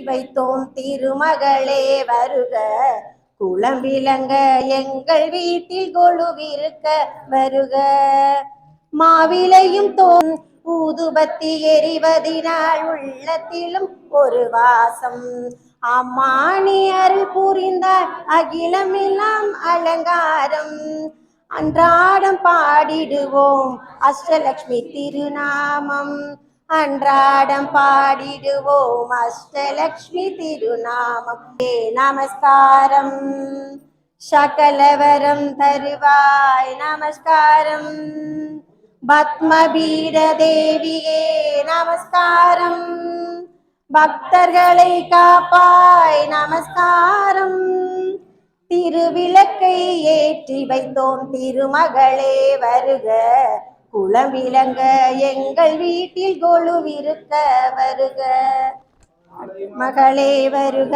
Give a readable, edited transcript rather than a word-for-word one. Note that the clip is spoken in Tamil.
வைத்தோம் திருமகளே வருக. குளம் விளங்க எங்கள் வீட்டில் கொலுவிருக்க வருக. மாவிலையும் ஊதுபத்தி எரிவதினால் உள்ளத்திலும் ஒரு வாசம். அம்மானி அருள் புரிந்தார் அகிலமெல்லாம் அலங்காரம். அன்றாடம் பாடிடுவோம் அஷ்டலக்ஷ்மி திருநாமம். அன்றாடம் பாடிடுவோம் அஷ்டலக்ஷ்மி திருநாமம். நமஸ்காரம். சகலவரம் தருவாய் நமஸ்காரம். பத்மபீட தேவியே நமஸ்காரம். பக்தர்களை காப்பாய் நமஸ்காரம். திருவிளக்கை ஏற்றி வைத்தோம் திருமகளே வருக. குளம் விளங்க எங்கள் வீட்டில் கொலுவிருக்க வருக. மகளே வருக.